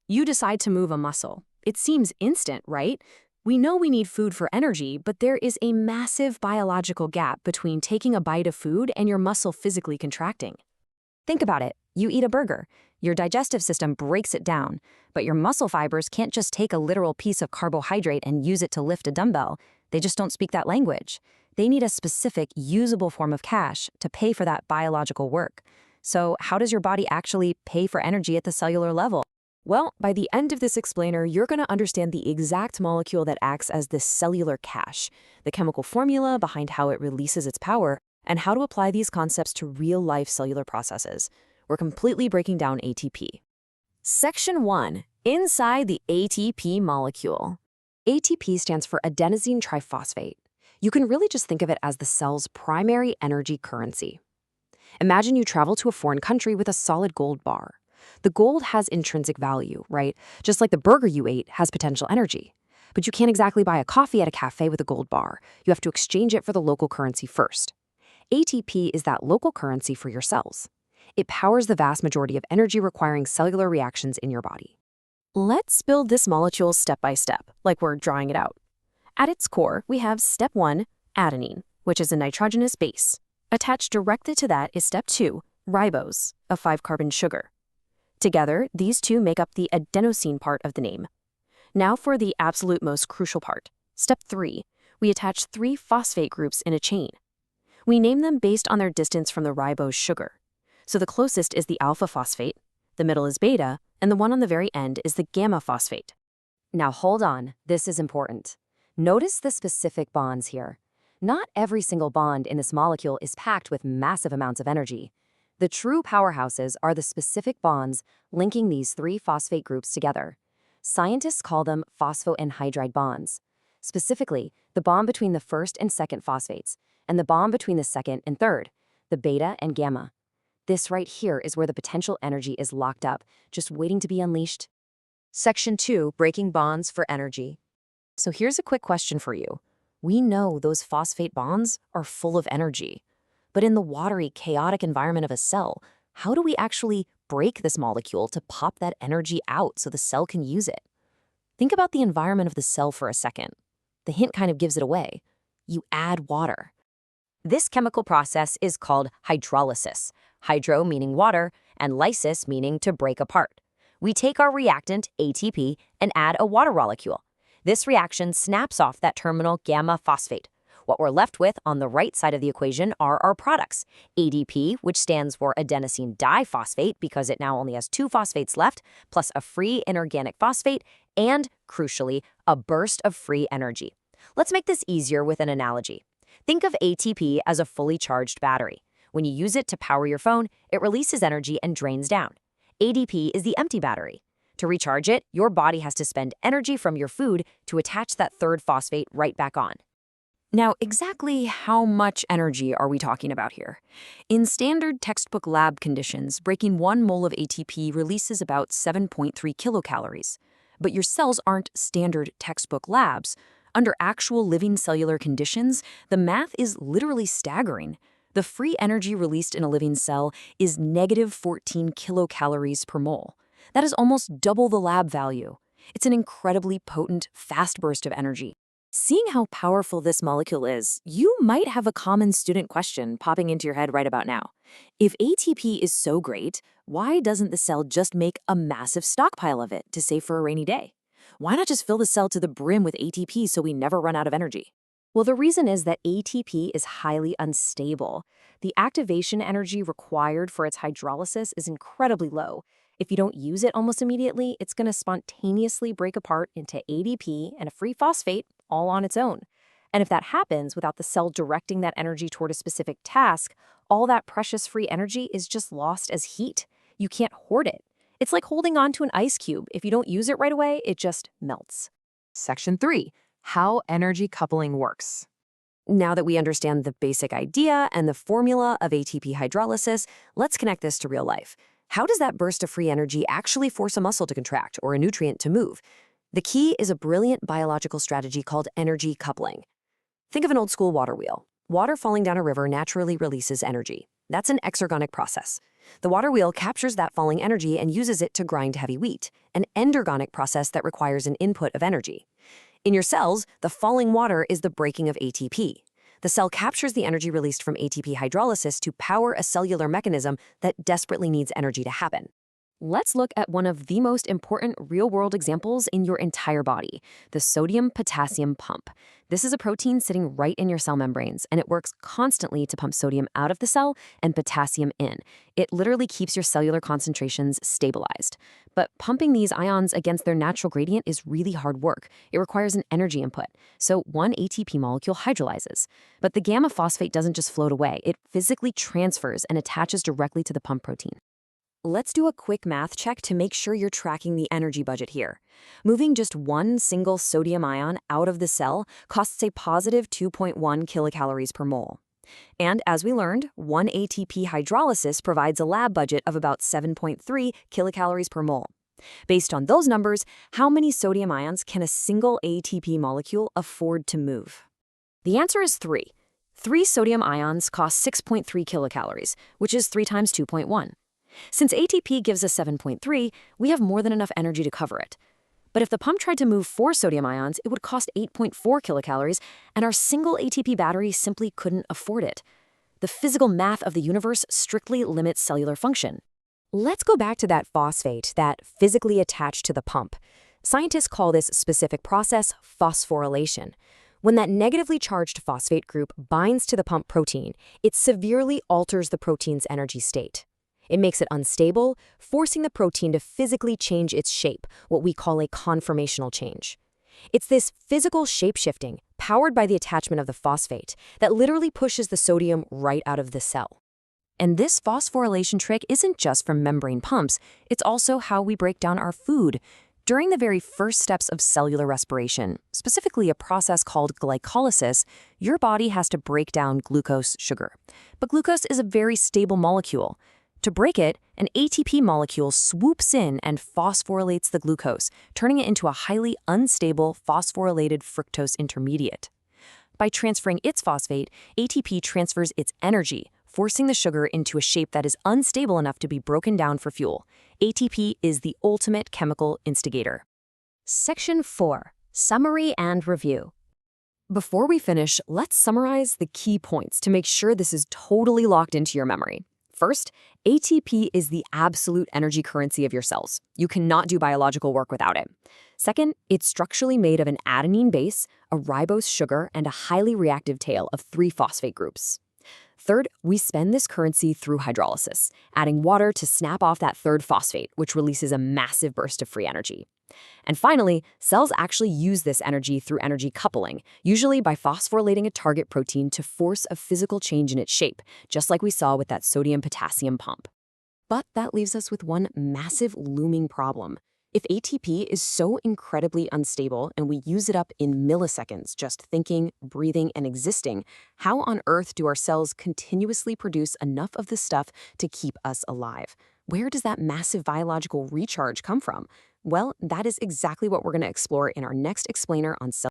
You decide to move a muscle. It seems instant, right? We know we need food for energy, but there is a massive biological gap between taking a bite of food and your muscle physically contracting. Think about it. You eat a burger. Your digestive system breaks it down, but your muscle fibers can't just take a literal piece of carbohydrate and use it to lift a dumbbell. They just don't speak that language. They need a specific, usable form of cash to pay for that biological work. So how does your body actually pay for energy at the cellular level? Well, by the end of this explainer, you're going to understand the exact molecule that acts as this cellular cache, the chemical formula behind how it releases its power, and how to apply these concepts to real-life cellular processes. We're completely breaking down ATP. Section 1. Inside the ATP molecule. ATP stands for Adenosine Triphosphate. You can really just think of it as the cell's primary energy currency. Imagine you travel to a foreign country with a solid gold bar. The gold has intrinsic value, right? Just like the burger you ate has potential energy. But you can't exactly buy a coffee at a cafe with a gold bar. You have to exchange it for the local currency first. ATP is that local currency for your cells. It powers the vast majority of energy-requiring cellular reactions in your body. Let's build this molecule step by step, like we're drawing it out. At its core, we have step 1, adenine, which is a nitrogenous base. Attached directly to that is step 2, ribose, a 5-carbon sugar. Together, these two make up the adenosine part of the name. Now for the absolute most crucial part. Step 3, we attach 3 phosphate groups in a chain. We name them based on their distance from the ribose sugar. So the closest is the alpha phosphate, the middle is beta, and the one on the very end is the gamma phosphate. Now hold on, this is important. Notice the specific bonds here. Not every single bond in this molecule is packed with massive amounts of energy. The true powerhouses are the specific bonds linking these 3 phosphate groups together. Scientists call them phosphoanhydride bonds. Specifically, the bond between the first and second phosphates, and the bond between the second and third, the beta and gamma. This right here is where the potential energy is locked up, just waiting to be unleashed. Section 2, breaking bonds for energy. So here's a quick question for you. We know those phosphate bonds are full of energy. But in the watery, chaotic environment of a cell, how do we actually break this molecule to pop that energy out so the cell can use it? Think about the environment of the cell for a second. The hint kind of gives it away. You add water. This chemical process is called hydrolysis. Hydro meaning water, and lysis meaning to break apart. We take our reactant, ATP, and add a water molecule. This reaction snaps off that terminal gamma phosphate. What we're left with on the right side of the equation are our products. ADP, which stands for adenosine diphosphate because it now only has 2 phosphates left, plus a free inorganic phosphate, and, crucially, a burst of free energy. Let's make this easier with an analogy. Think of ATP as a fully charged battery. When you use it to power your phone, it releases energy and drains down. ADP is the empty battery. To recharge it, your body has to spend energy from your food to attach that third phosphate right back on. Now, exactly how much energy are we talking about here? In standard textbook lab conditions, breaking 1 mole of ATP releases about 7.3 kilocalories. But your cells aren't standard textbook labs. Under actual living cellular conditions, the math is literally staggering. The free energy released in a living cell is negative 14 kilocalories per mole. That is almost double the lab value. It's an incredibly potent, fast burst of energy. Seeing how powerful this molecule is, you might have a common student question popping into your head right about now. If ATP is so great, why doesn't the cell just make a massive stockpile of it to save for a rainy day? Why not just fill the cell to the brim with ATP so we never run out of energy? Well, the reason is that ATP is highly unstable. The activation energy required for its hydrolysis is incredibly low. If you don't use it almost immediately, it's going to spontaneously break apart into ADP and a free phosphate all on its own. And if that happens without the cell directing that energy toward a specific task, all that precious free energy is just lost as heat. You can't hoard it. It's like holding on to an ice cube. If you don't use it right away, it just melts. Section 3. How energy coupling works. Now that we understand the basic idea and the formula of ATP hydrolysis, let's connect this to real life. How does that burst of free energy actually force a muscle to contract or a nutrient to move? The key is a brilliant biological strategy called energy coupling. Think of an old school water wheel. Water falling down a river naturally releases energy. That's an exergonic process. The water wheel captures that falling energy and uses it to grind heavy wheat, an endergonic process that requires an input of energy. In your cells, the falling water is the breaking of ATP. The cell captures the energy released from ATP hydrolysis to power a cellular mechanism that desperately needs energy to happen. Let's look at one of the most important real-world examples in your entire body, the sodium-potassium pump. This is a protein sitting right in your cell membranes, and it works constantly to pump sodium out of the cell and potassium in. It literally keeps your cellular concentrations stabilized. But pumping these ions against their natural gradient is really hard work. It requires an energy input. So one ATP molecule hydrolyzes. But the gamma phosphate doesn't just float away. It physically transfers and attaches directly to the pump protein. Let's do a quick math check to make sure you're tracking the energy budget here. Moving just one single sodium ion out of the cell costs a positive 2.1 kilocalories per mole. And as we learned, one ATP hydrolysis provides a lab budget of about 7.3 kilocalories per mole. Based on those numbers, how many sodium ions can a single ATP molecule afford to move? The answer is 3. 3 sodium ions cost 6.3 kilocalories, which is 3 times 2.1. Since ATP gives us 7.3, we have more than enough energy to cover it. But if the pump tried to move 4 sodium ions, it would cost 8.4 kilocalories, and our single ATP battery simply couldn't afford it. The physical math of the universe strictly limits cellular function. Let's go back to that phosphate that physically attached to the pump. Scientists call this specific process phosphorylation. When that negatively charged phosphate group binds to the pump protein, it severely alters the protein's energy state. It makes it unstable, forcing the protein to physically change its shape, what we call a conformational change. It's this physical shape-shifting, powered by the attachment of the phosphate, that literally pushes the sodium right out of the cell. And this phosphorylation trick isn't just from membrane pumps, it's also how we break down our food. During the very first steps of cellular respiration, specifically a process called glycolysis, your body has to break down glucose sugar. But glucose is a very stable molecule. To break it, an ATP molecule swoops in and phosphorylates the glucose, turning it into a highly unstable phosphorylated fructose intermediate. By transferring its phosphate, ATP transfers its energy, forcing the sugar into a shape that is unstable enough to be broken down for fuel. ATP is the ultimate chemical instigator. Section 4. Summary and Review. Before we finish, let's summarize the key points to make sure this is totally locked into your memory. First, ATP is the absolute energy currency of your cells. You cannot do biological work without it. Second, it's structurally made of an adenine base, a ribose sugar, and a highly reactive tail of 3 phosphate groups. Third, we spend this currency through hydrolysis, adding water to snap off that third phosphate, which releases a massive burst of free energy. And finally, cells actually use this energy through energy coupling, usually by phosphorylating a target protein to force a physical change in its shape, just like we saw with that sodium-potassium pump. But that leaves us with one massive looming problem. If ATP is so incredibly unstable and we use it up in milliseconds just thinking, breathing, and existing, how on earth do our cells continuously produce enough of this stuff to keep us alive? Where does that massive biological recharge come from? Well, that is exactly what we're going to explore in our next explainer on cellular.